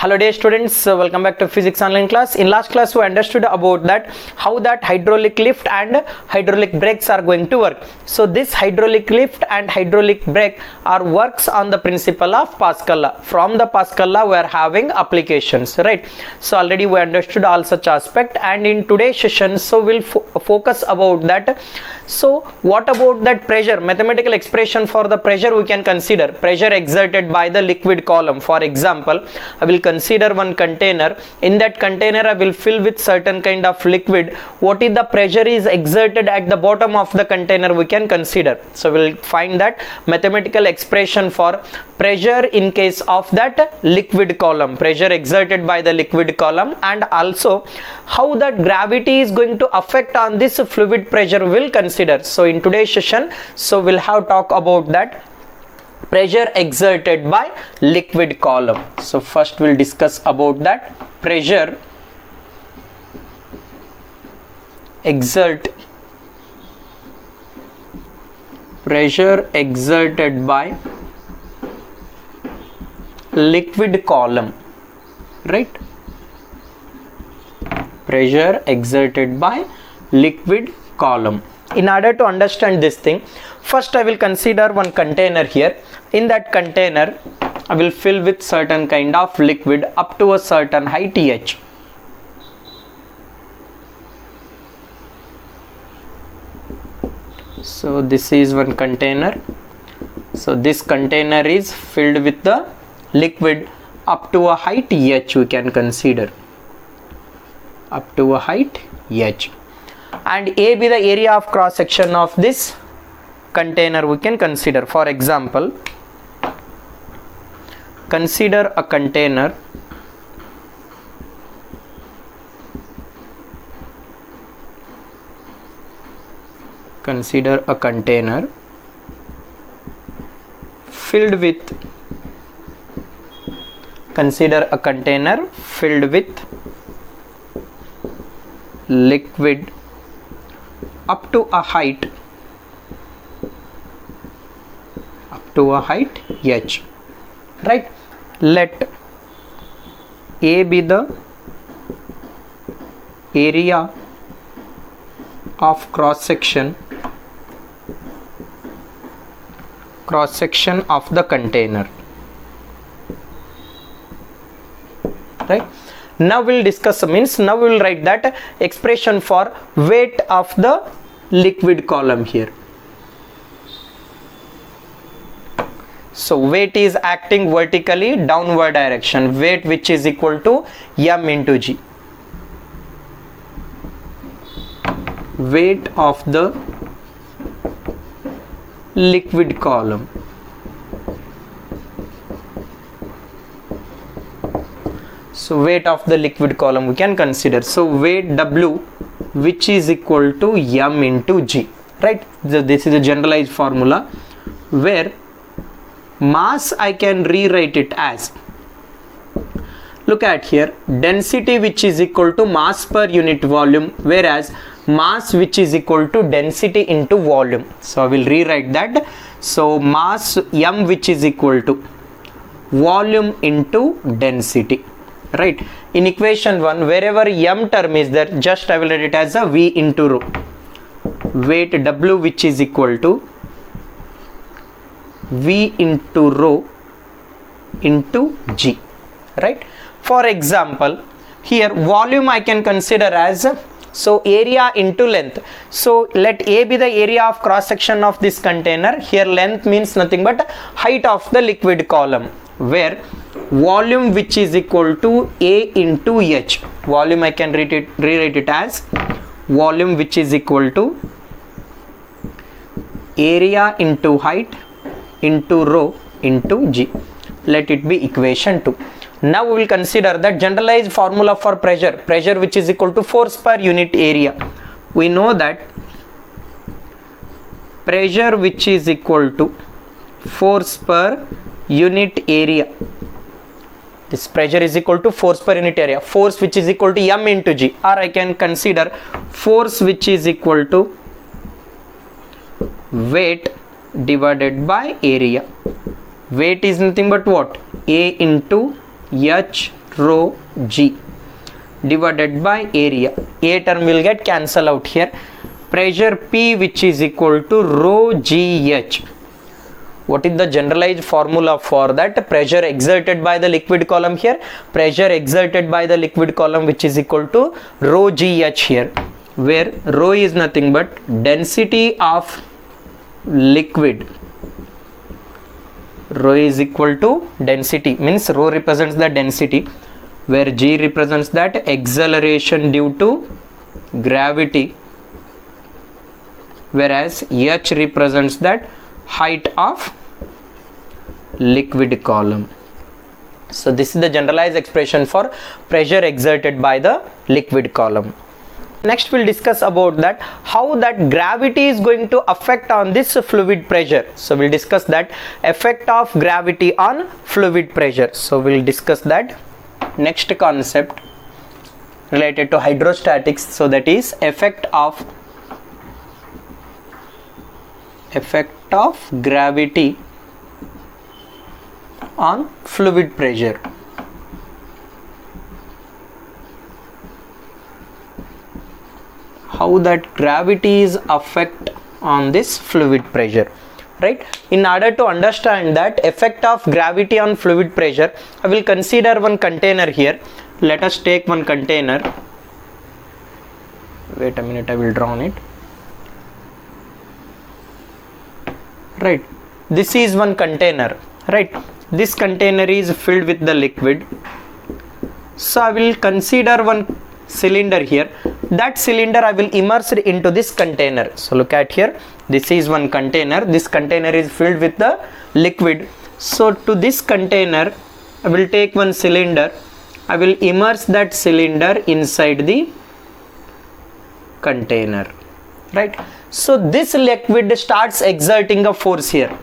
Hello dear students, welcome back to physics online class. In last class we understood about that how that hydraulic lift and hydraulic brakes are going to work. So this hydraulic lift and hydraulic brake are works on the principle of Pascal law. From the Pascal law we are having applications, right? So already we understood all such aspect, and in today's session so we'll focus about that. So what about that pressure? Mathematical expression for the pressure we can consider. Pressure exerted by the liquid column. For example, I will consider one container. In that container I will fill with certain kind of liquid. What is the pressure is exerted at the bottom of the container we can consider. So we'll find that mathematical expression for pressure in case of that liquid column, pressure exerted by the liquid column, and also how that gravity is going to affect on this fluid pressure we'll consider. So in today's session so we'll have talk about that pressure exerted by liquid column. So first we'll discuss about that pressure exerted by liquid column, right? Pressure exerted by liquid column. In order to understand this thing, first I will consider one container here. In that container I will fill with certain kind of liquid up to a certain height h. So this is one container. So this container is filled with the liquid up to a height h, we can consider up to a height h, and A be the area of cross section of this container we can consider. For example, consider a container filled with liquid up to a height h, right? Let A be the area of cross section of the container, right? Now we'll discuss, now we will write that expression for weight of the liquid column here. So weight is acting vertically downward direction, weight which is equal to m into g. Weight of the liquid column. So weight of the liquid column we can consider. So weight W which is equal to m into g, right? So this is a generalized formula where mass I can rewrite it as, look at here, density which is equal to mass per unit volume, whereas mass which is equal to density into volume. So I will rewrite that. So mass m which is equal to volume into density, right? In equation 1 wherever m term is there, just I will write it as a v into rho. Weight W which is equal to v into rho into g, right? For example, here volume I can consider as, so area into length. So let A be the area of cross section of this container. Here length means nothing but height of the liquid column, where volume which is equal to A into h. Volume I can rewrite it as volume which is equal to area into height into rho into g. Let it be equation 2. Now we will consider that generalized formula for pressure which is equal to force per unit area. We know that pressure which is equal to force per unit area, this pressure is equal to force per unit area, force which is equal to m into g, or I can consider force which is equal to weight divided by area. Weight is nothing but what? A into h rho g divided by area. A term will get cancelled out here. Pressure P, which is equal to rho gh. What is the generalized formula for that? Pressure exerted by the liquid column here. Pressure exerted by the liquid column, which is equal to rho gh here, where rho is nothing but density of liquid. Rho is equal to density, means rho represents the density, where g represents that acceleration due to gravity, whereas h represents that height of liquid column. So this is the generalized expression for pressure exerted by the liquid column. Next we'll discuss about that how that gravity is going to affect on this fluid pressure. So we'll discuss that effect of gravity on fluid pressure. So we'll discuss that. Next concept related to hydrostatics, so that is effect of gravity on fluid pressure. How that gravity is affect on this fluid pressure, right? In order to understand that effect of gravity on fluid pressure, I will consider one container here. Let us take one container. Wait a minute, I will draw on it. Right, this is one container, right? This container is filled with the liquid. So I will consider one cylinder here. That cylinder I will immerse it into this container. So look at here, this is one container. This container is filled with the liquid. So to this container I will take one cylinder. I will immerse that cylinder inside the container, right? So this liquid starts exerting a force here.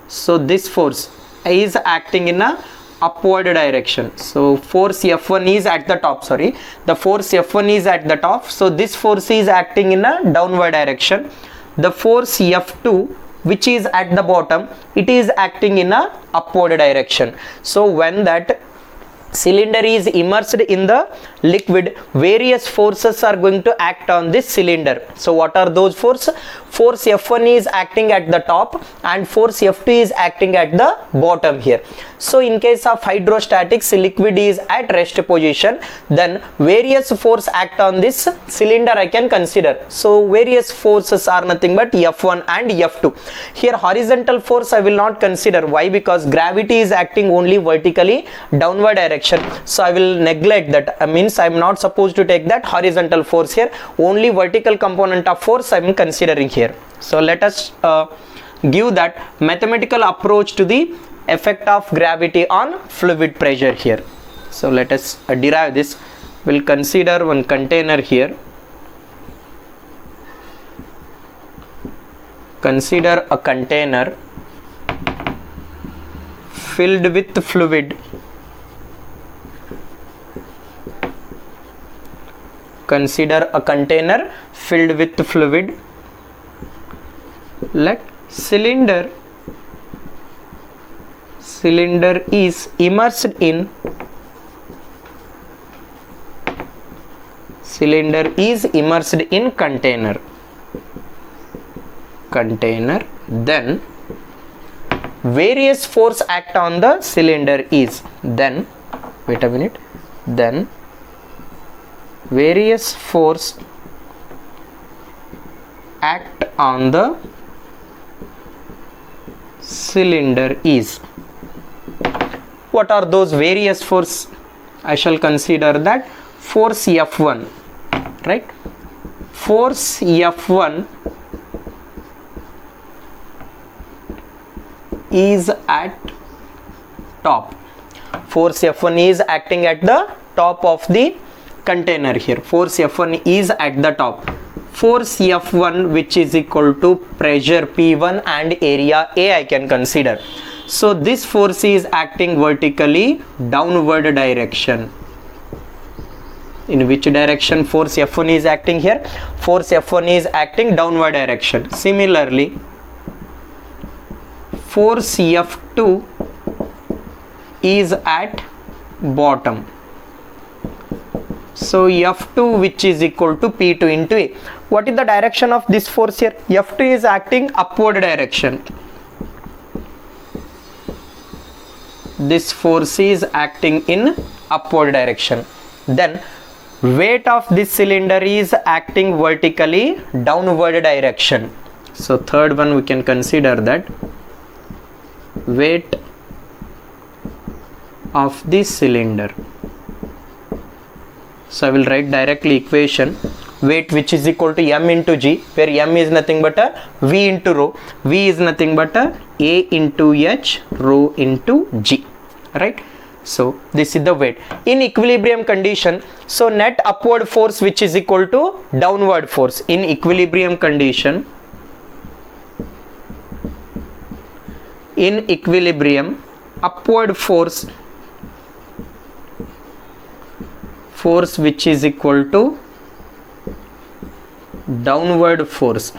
So this force is acting in a upward direction. So force F1 is at the top, the force F1 is at the top. So this force is acting in a downward direction. The force F2, which is at the bottom, it is acting in a upward direction. So when that cylinder is immersed in the liquid, various forces are going to act on this cylinder. So what are those forces? Force F1 is acting at the top and force F2 is acting at the bottom here. So in case of hydrostatics, liquid is at rest position, then various force act on this cylinder I can consider. So various forces are nothing but F1 and F2. Here horizontal force I will not consider. Why? Because gravity is acting only vertically downward direction. So I will neglect that. Means I am not supposed to take that horizontal force here. Only vertical component of force I am considering here. So let us give that mathematical approach to the effect of gravity on fluid pressure here. So let us derive this. We'll consider one container here. Consider a container filled with fluid. Consider a container filled with fluid. Let cylinder is immersed in container. Then various force act on the cylinder is, then wait a minute, then various force act on the cylinder is. What are those various force? I shall consider that force F1, right? Force F1 is at top. Force F1 is acting at the top of the container here. Force F1 is at the top. Force F1, which is equal to pressure P1 and area A, I can consider. So this force is acting vertically downward direction. In which direction force F1 is acting here? Force F1 is acting downward direction. Similarly, force F2 is at bottom. So F2 which is equal to P2 into A. What is the direction of this force here? F2 is acting upward direction. This force is acting in upward direction. Then weight of this cylinder is acting vertically downward direction. So third one we can consider that weight of this cylinder. So I will write directly equation, weight which is equal to m into g, where m is nothing but a v into rho, v is nothing but a into h rho into g, right? So this is the weight in equilibrium condition. So net upward force which is equal to downward force in equilibrium condition. In equilibrium, upward force which is equal to downward force.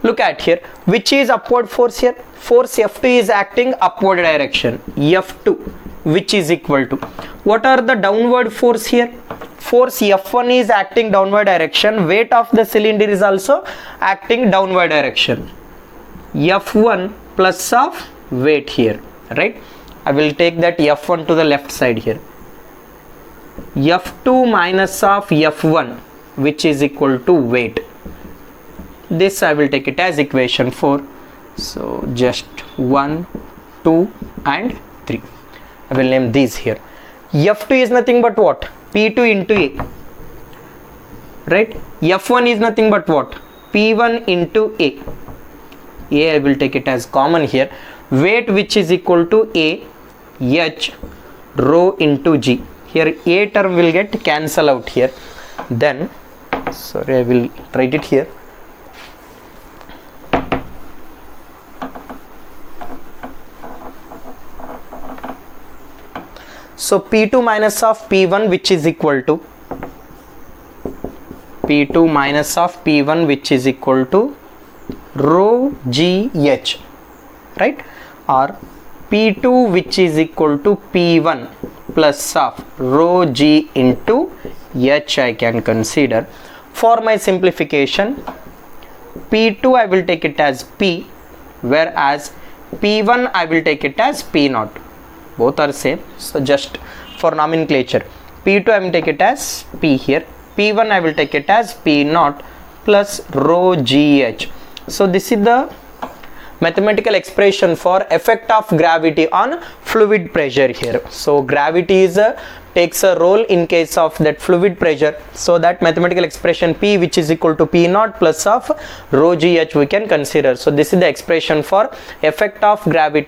Look at here, which is upward force here? Force F2 is acting upward direction, F2 which is equal to, what are the downward force here? Force F1 is acting downward direction, weight of the cylinder is also acting downward direction, F1 plus of weight here, right? I will take that F1 to the left side here, F2 minus of F1 which is equal to weight. This I will take it as equation 4. So just 1, 2 and 3. I will name these here. F2 is nothing but what? P2 into A, right? F1 is nothing but what? P1 into A. A I will take it as common here. Weight which is equal to A H rho into G. Here A term will get cancel out here. Then sorry, I will write it here. So P2 minus of P1 which is equal to P2 minus of P1 which is equal to rho GH, right? Or P2 which is equal to P1 plus of rho G into H I can consider. For my simplification, P2 I will take it as P, whereas P1 I will take it as P0. Both are same, so just for nomenclature, P2 I will take it as P here, P1 I will take it as P0 plus rho GH. So this is the mathematical expression for effect of gravity on fluid pressure here. So gravity is takes a role in case of that fluid pressure. So that mathematical expression P which is equal to P0 plus of rho GH we can consider. So this is the expression for effect of gravity